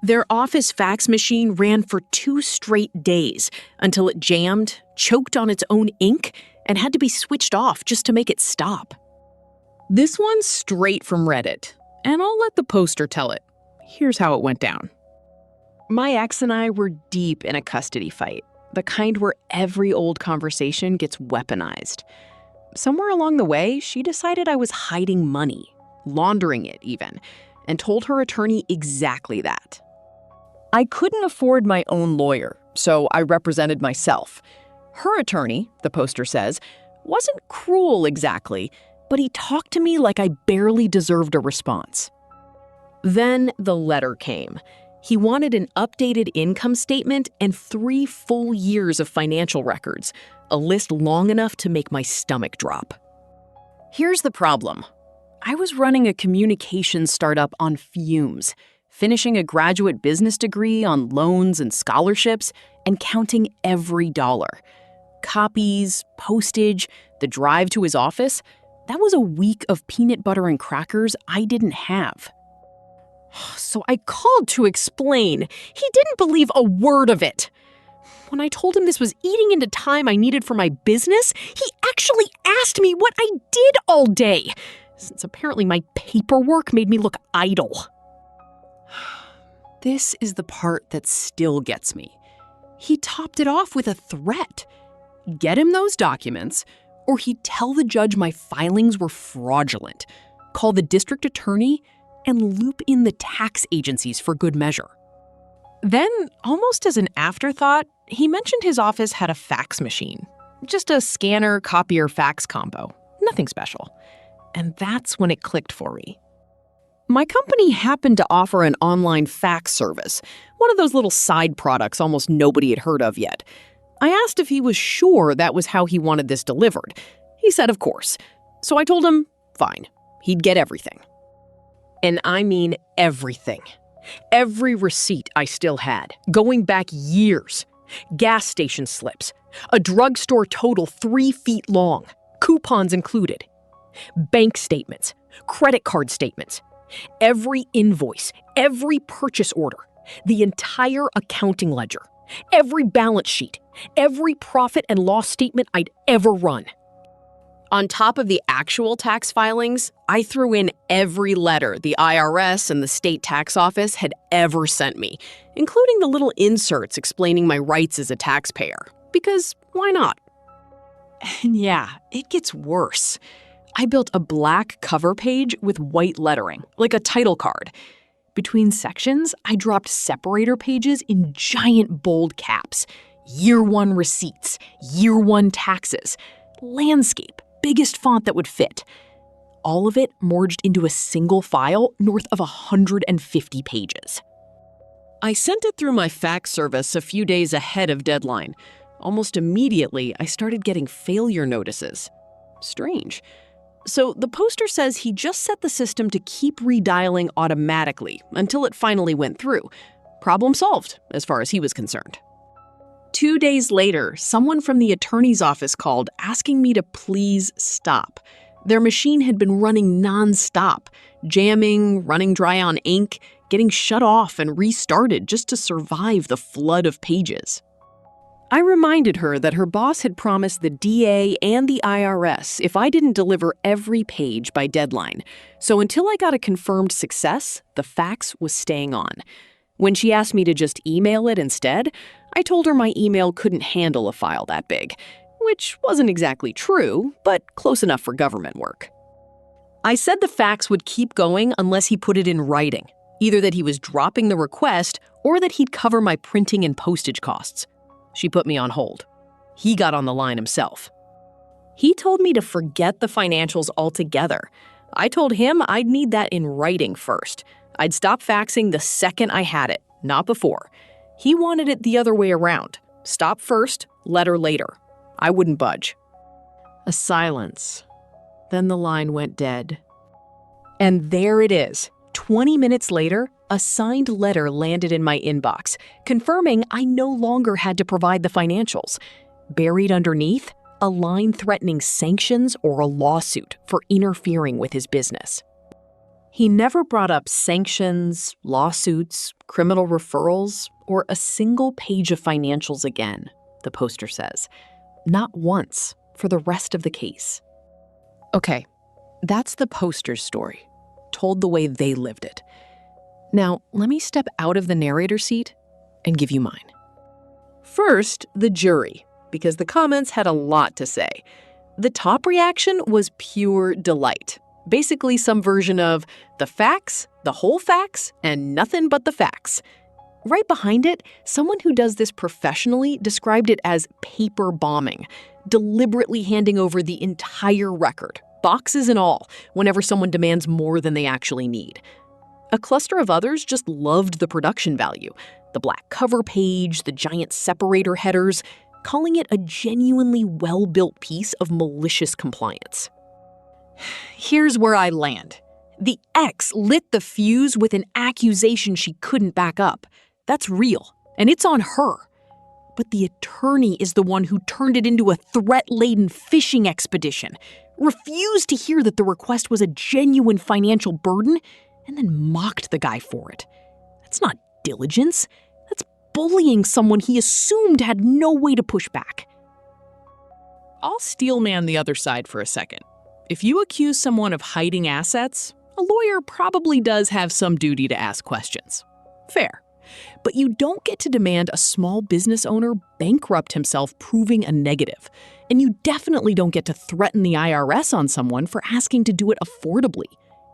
Their office fax machine ran for 2 straight days until it jammed, choked on its own ink, and had to be switched off just to make it stop. This one's straight from Reddit, and I'll let the poster tell it. Here's how it went down. My ex and I were deep in a custody fight, the kind where every old conversation gets weaponized. Somewhere along the way, she decided I was hiding money, laundering it even, and told her attorney exactly that. I couldn't afford my own lawyer, so I represented myself. Her attorney, the poster says, wasn't cruel exactly, but he talked to me like I barely deserved a response. Then the letter came. He wanted an updated income statement and 3 full years of financial records, a list long enough to make my stomach drop. Here's the problem. I was running a communications startup on fumes, finishing a graduate business degree on loans and scholarships, and counting every dollar. Copies, postage, the drive to his office, that was a week of peanut butter and crackers I didn't have. So I called to explain. He didn't believe a word of it. When I told him this was eating into time I needed for my business, he actually asked me what I did all day, since apparently my paperwork made me look idle. This is the part that still gets me. He topped it off with a threat. Get him those documents, or he'd tell the judge my filings were fraudulent, call the district attorney, and loop in the tax agencies for good measure. Then, almost as an afterthought, he mentioned his office had a fax machine. Just a scanner, copier, fax combo. Nothing special. And that's when it clicked for me. My company happened to offer an online fax service, one of those little side products almost nobody had heard of yet. I asked if he was sure that was how he wanted this delivered. He said of course. So I told him, fine, he'd get everything. And I mean everything. Every receipt I still had, going back years. Gas station slips. A drugstore total 3 feet long. Coupons included. Bank statements. Credit card statements. Every invoice. Every purchase order. The entire accounting ledger. Every balance sheet. Every profit and loss statement I'd ever run. On top of the actual tax filings, I threw in every letter the IRS and the state tax office had ever sent me, including the little inserts explaining my rights as a taxpayer. Because why not? And yeah, it gets worse. I built a black cover page with white lettering, like a title card. Between sections, I dropped separator pages in giant bold caps. Year 1 receipts, year 1 taxes, landscape, biggest font that would fit. All of it merged into a single file north of 150 pages. I sent it through my fax service a few days ahead of deadline. Almost immediately, I started getting failure notices. Strange. So the poster says he just set the system to keep redialing automatically until it finally went through. Problem solved, as far as he was concerned. 2 days later, someone from the attorney's office called asking me to please stop. Their machine had been running non-stop, jamming, running dry on ink, getting shut off and restarted just to survive the flood of pages. I reminded her that her boss had promised the DA and the IRS if I didn't deliver every page by deadline. So until I got a confirmed success, the fax was staying on. When she asked me to just email it instead, I told her my email couldn't handle a file that big, which wasn't exactly true, but close enough for government work. I said the fax would keep going unless he put it in writing, either that he was dropping the request or that he'd cover my printing and postage costs. She put me on hold. He got on the line himself. He told me to forget the financials altogether. I told him I'd need that in writing first. I'd stop faxing the second I had it, not before. He wanted it the other way around. Stop first, letter later. I wouldn't budge. A silence. Then the line went dead. And there it is. 20 minutes later, a signed letter landed in my inbox, confirming I no longer had to provide the financials. Buried underneath, a line threatening sanctions or a lawsuit for interfering with his business. He never brought up sanctions, lawsuits, criminal referrals, or a single page of financials again, the poster says. Not once for the rest of the case. Okay, that's the poster's story, told the way they lived it. Now, let me step out of the narrator seat and give you mine. First, the jury, because the comments had a lot to say. The top reaction was pure delight. Basically some version of the facts, the whole facts, and nothing but the facts. Right behind it, someone who does this professionally described it as paper bombing, deliberately handing over the entire record, boxes and all, whenever someone demands more than they actually need. A cluster of others just loved the production value, the black cover page, the giant separator headers, calling it a genuinely well-built piece of malicious compliance. Here's where I land. The ex lit the fuse with an accusation she couldn't back up. That's real, and it's on her. But the attorney is the one who turned it into a threat-laden fishing expedition, refused to hear that the request was a genuine financial burden, and then mocked the guy for it. That's not diligence. That's bullying someone he assumed had no way to push back. I'll steelman the other side for a second. If you accuse someone of hiding assets, a lawyer probably does have some duty to ask questions. Fair. But you don't get to demand a small business owner bankrupt himself proving a negative. And you definitely don't get to threaten the IRS on someone for asking to do it affordably.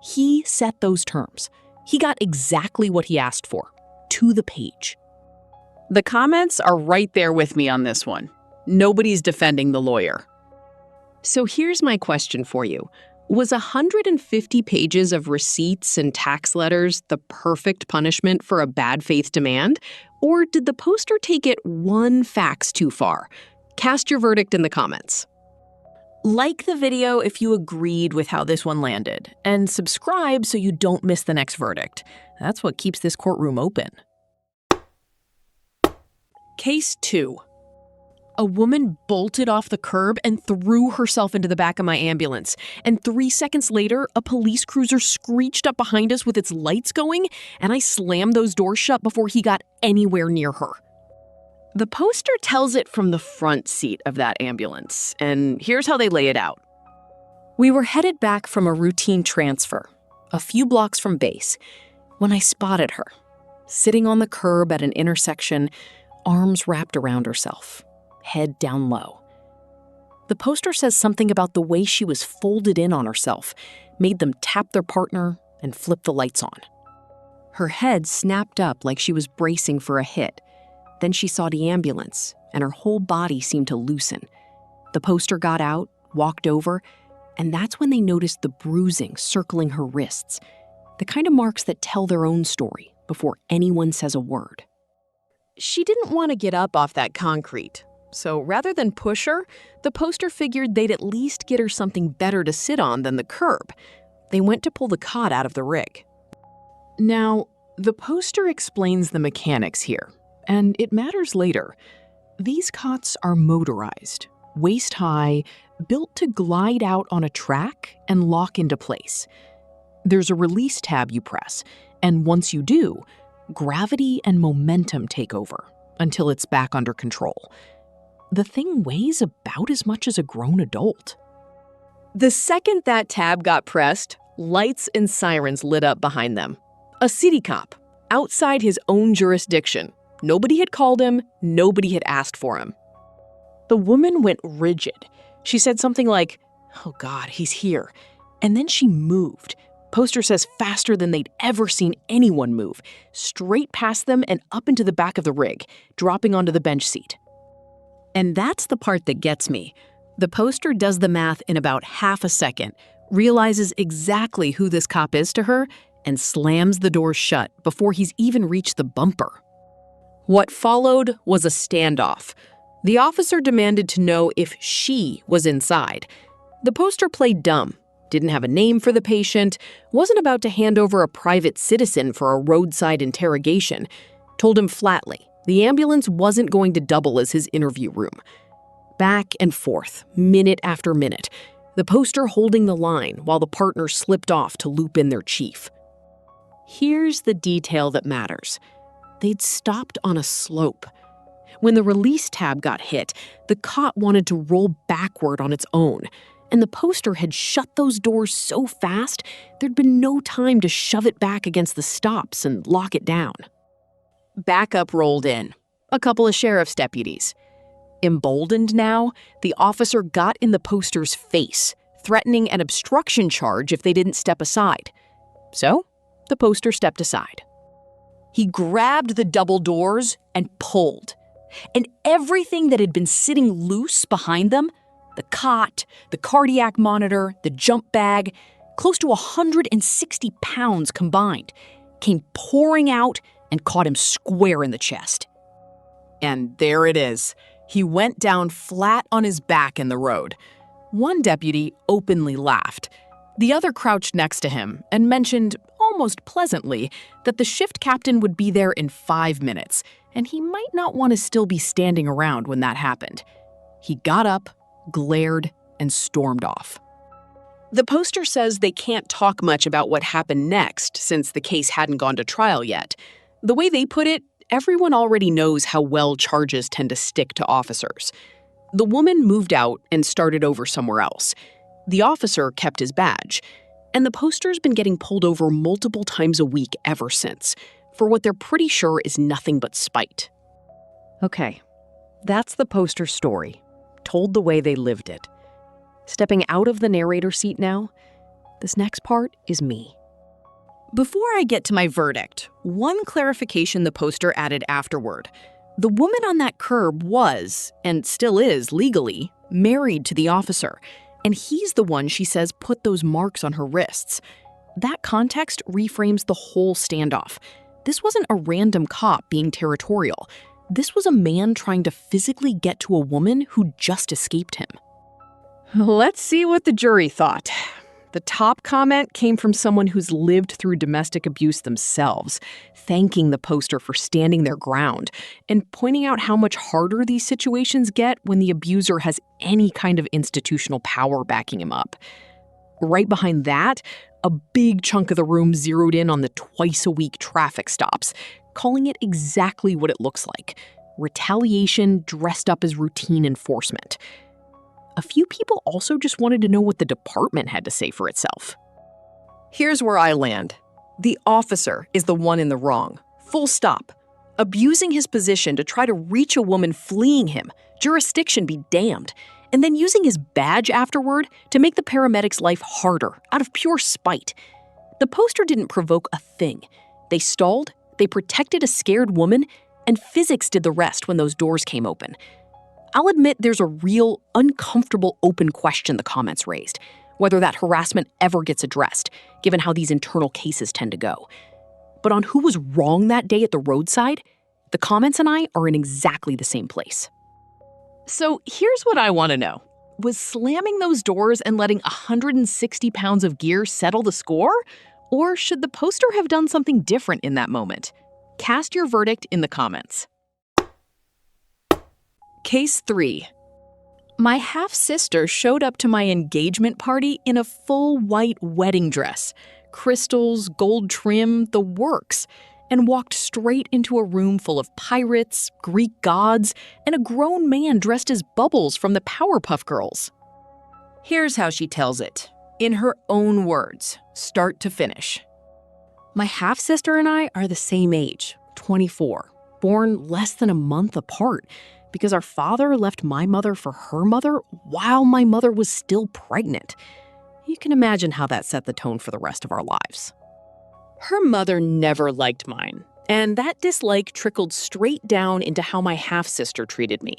He set those terms. He got exactly what he asked for, to the page. The comments are right there with me on this one. Nobody's defending the lawyer. So here's my question for you. Was 150 pages of receipts and tax letters the perfect punishment for a bad faith demand? Or did the poster take it one fax too far? Cast your verdict in the comments. Like the video if you agreed with how this one landed, and subscribe so you don't miss the next verdict. That's what keeps this courtroom open. Case 2. A woman bolted off the curb and threw herself into the back of my ambulance. And 3 seconds later, a police cruiser screeched up behind us with its lights going, and I slammed those doors shut before he got anywhere near her. The poster tells it from the front seat of that ambulance, and here's how they lay it out. We were headed back from a routine transfer, a few blocks from base, when I spotted her, sitting on the curb at an intersection, arms wrapped around herself, head down low. The poster says something about the way she was folded in on herself, made them tap their partner and flip the lights on. Her head snapped up like she was bracing for a hit. Then she saw the ambulance, and her whole body seemed to loosen. The poster got out, walked over, and that's when they noticed the bruising circling her wrists, the kind of marks that tell their own story before anyone says a word. She didn't want to get up off that concrete, so rather than push her, the poster figured they'd at least get her something better to sit on than the curb. They went to pull the cot out of the rig. Now, the poster explains the mechanics here, and it matters later. These cots are motorized, waist-high, built to glide out on a track and lock into place. There's a release tab you press, and once you do, gravity and momentum take over until it's back under control. The thing weighs about as much as a grown adult. The second that tab got pressed, lights and sirens lit up behind them. A city cop, outside his own jurisdiction. Nobody had called him, nobody had asked for him. The woman went rigid. She said something like, "Oh God, he's here." And then she moved. Poster says faster than they'd ever seen anyone move, straight past them and up into the back of the rig, dropping onto the bench seat. And that's the part that gets me. The poster does the math in about half a second, realizes exactly who this cop is to her, and slams the door shut before he's even reached the bumper. What followed was a standoff. The officer demanded to know if she was inside. The poster played dumb, didn't have a name for the patient, wasn't about to hand over a private citizen for a roadside interrogation, told him flatly the ambulance wasn't going to double as his interview room. Back and forth, minute after minute. the poster holding the line while the partner slipped off to loop in their chief. Here's the detail that matters. They'd stopped on a slope. When the release tab got hit, the cot wanted to roll backward on its own, and the poster had shut those doors so fast there'd been no time to shove it back against the stops and lock it down. Backup rolled in, a couple of sheriff's deputies. Emboldened now, the officer got in the poster's face, threatening an obstruction charge if they didn't step aside. So, the poster stepped aside. He grabbed the double doors and pulled. And everything that had been sitting loose behind them, the cot, the cardiac monitor, the jump bag, close to 160 pounds combined, came pouring out and caught him square in the chest. And there it is. He went down flat on his back in the road. One deputy openly laughed. The other crouched next to him and mentioned, almost pleasantly, that the shift captain would be there in 5 minutes, and he might not want to still be standing around when that happened. He got up, glared, and stormed off. The poster says they can't talk much about what happened next since the case hadn't gone to trial yet. The way they put it, everyone already knows how well charges tend to stick to officers. The woman moved out and started over somewhere else. The officer kept his badge, and the poster's been getting pulled over multiple times a week ever since, for what they're pretty sure is nothing but spite. Okay, that's the poster story, told the way they lived it. Stepping out of the narrator seat now, this next part is me. Before I get to my verdict, one clarification the poster added afterward. The woman on that curb was, and still is legally, married to the officer, and he's the one she says put those marks on her wrists. That context reframes the whole standoff. This wasn't a random cop being territorial. This was a man trying to physically get to a woman who just escaped him. Let's see what the jury thought. The top comment came from someone who's lived through domestic abuse themselves, thanking the poster for standing their ground and pointing out how much harder these situations get when the abuser has any kind of institutional power backing him up. Right behind that, a big chunk of the room zeroed in on the twice-a-week traffic stops, calling it exactly what it looks like: retaliation dressed up as routine enforcement. A few people also just wanted to know what the department had to say for itself. Here's where I land. The officer is the one in the wrong. Full stop. Abusing his position to try to reach a woman fleeing him, jurisdiction be damned, and then using his badge afterward to make the paramedic's life harder out of pure spite. The poster didn't provoke a thing. They stalled, they protected a scared woman, and physics did the rest when those doors came open. I'll admit there's a real, uncomfortable open question the comments raised, whether that harassment ever gets addressed, given how these internal cases tend to go. But on who was wrong that day at the roadside, the comments and I are in exactly the same place. So here's what I want to know. Was slamming those doors and letting 160 pounds of gear settle the score? Or should the poster have done something different in that moment? Cast your verdict in the comments. Case 3. My half-sister showed up to my engagement party in a full white wedding dress, crystals, gold trim, the works, and walked straight into a room full of pirates, Greek gods, and a grown man dressed as Bubbles from the Powerpuff Girls. Here's how she tells it, in her own words, start to finish. My half-sister and I are the same age, 24, born less than a month apart, because our father left my mother for her mother while my mother was still pregnant. You can imagine how that set the tone for the rest of our lives. Her mother never liked mine, and that dislike trickled straight down into how my half-sister treated me.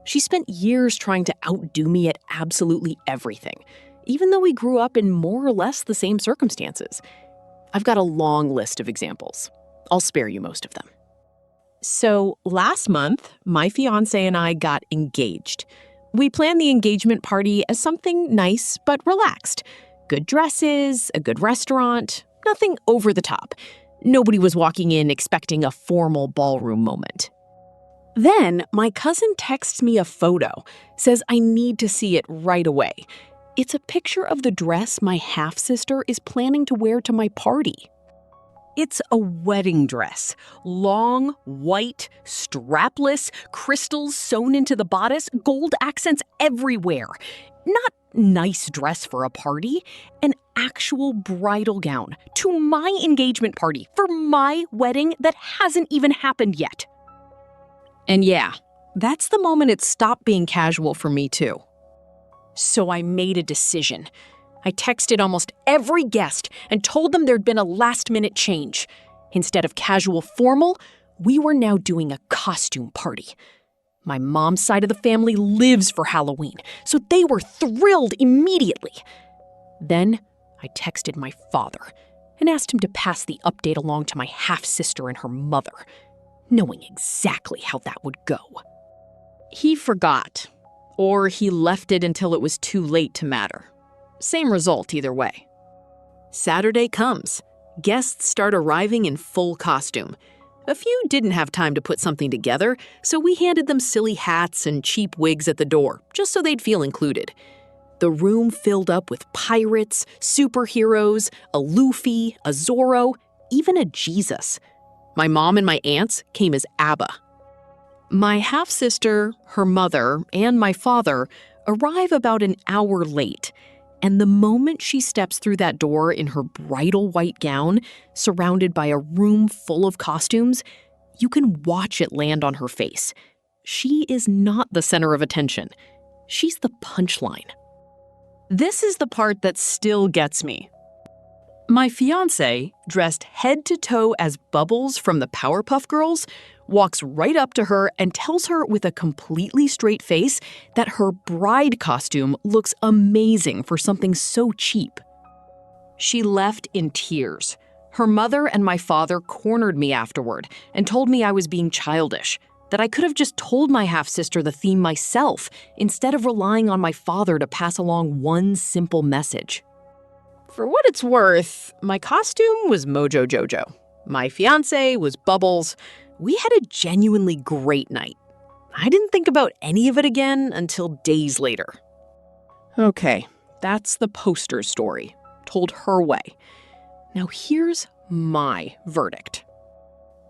She spent years trying to outdo me at absolutely everything, even though we grew up in more or less the same circumstances. I've got a long list of examples. I'll spare you most of them. So last month, my fiancé and I got engaged. We planned the engagement party as something nice but relaxed. Good dresses, a good restaurant, nothing over the top. Nobody was walking in expecting a formal ballroom moment. Then my cousin texts me a photo, says I need to see it right away. It's a picture of the dress my half-sister is planning to wear to my party. It's a wedding dress. Long, white, strapless, crystals sewn into the bodice, gold accents everywhere. Not nice dress for a party, an actual bridal gown to my engagement party for my wedding that hasn't even happened yet. And yeah, that's the moment it stopped being casual for me too. So I made a decision. I texted almost every guest and told them there'd been a last-minute change. Instead of casual formal, we were now doing a costume party. My mom's side of the family lives for Halloween, so they were thrilled immediately. Then I texted my father and asked him to pass the update along to my half-sister and her mother, knowing exactly how that would go. He forgot, or he left it until it was too late to matter. Same result either way. Saturday comes. Guests start arriving in full costume. A few didn't have time to put something together, so we handed them silly hats and cheap wigs at the door, just so they'd feel included. The room filled up with pirates, superheroes, a Luffy, a Zorro, even a Jesus. My mom and my aunts came as ABBA. My half-sister, her mother, and my father arrive about an hour late. And the moment she steps through that door in her bridal white gown, surrounded by a room full of costumes, you can watch it land on her face. She is not the center of attention. She's the punchline. This is the part that still gets me. My fiancé, dressed head to toe as Bubbles from the Powerpuff Girls, walks right up to her and tells her with a completely straight face that her bride costume looks amazing for something so cheap. She left in tears. Her mother and my father cornered me afterward and told me I was being childish, that I could have just told my half-sister the theme myself instead of relying on my father to pass along one simple message. For what it's worth, my costume was Mojo Jojo. My fiancé was Bubbles. We had a genuinely great night. I didn't think about any of it again until days later. Okay, that's the poster story, told her way. Now here's my verdict.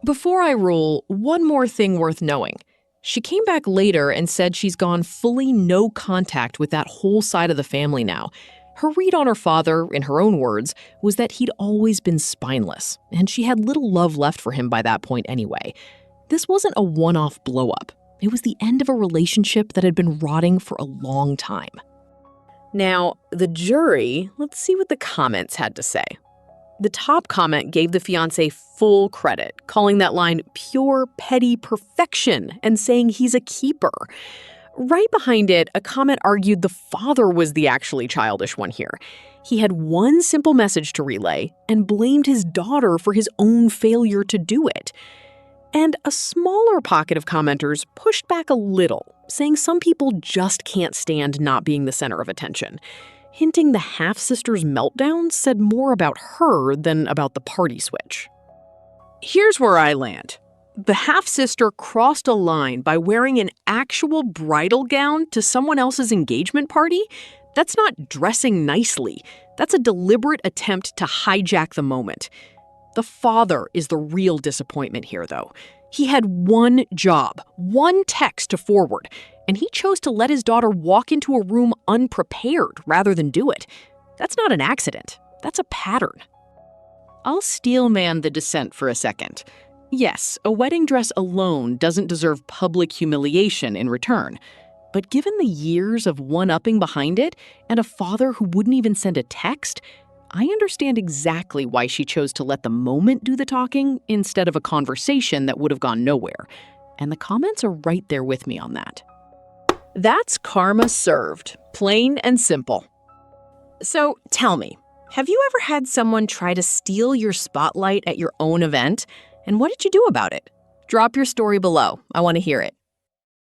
Before I rule, one more thing worth knowing. She came back later and said she's gone fully no contact with that whole side of the family now. Her read on her father, in her own words, was that he'd always been spineless, and she had little love left for him by that point anyway. This wasn't a one-off blow-up. It was the end of a relationship that had been rotting for a long time. Now, the jury, let's see what the comments had to say. The top comment gave the fiancé full credit, calling that line pure petty perfection and saying he's a keeper. Right behind it, a comment argued the father was the actually childish one here. He had one simple message to relay and blamed his daughter for his own failure to do it. And a smaller pocket of commenters pushed back a little, saying some people just can't stand not being the center of attention, hinting the half-sister's meltdown said more about her than about the party switch. Here's where I land. The half-sister crossed a line by wearing an actual bridal gown to someone else's engagement party. That's not dressing nicely. That's a deliberate attempt to hijack the moment. The father is the real disappointment here, though. He had one job, one text to forward, and he chose to let his daughter walk into a room unprepared rather than do it. That's not an accident. That's a pattern. I'll steelman the dissent for a second. Yes, a wedding dress alone doesn't deserve public humiliation in return. But given the years of one-upping behind it and a father who wouldn't even send a text, I understand exactly why she chose to let the moment do the talking instead of a conversation that would have gone nowhere. And the comments are right there with me on that. That's karma served, plain and simple. So tell me, have you ever had someone try to steal your spotlight at your own event? And what did you do about it? Drop your story below. I want to hear it.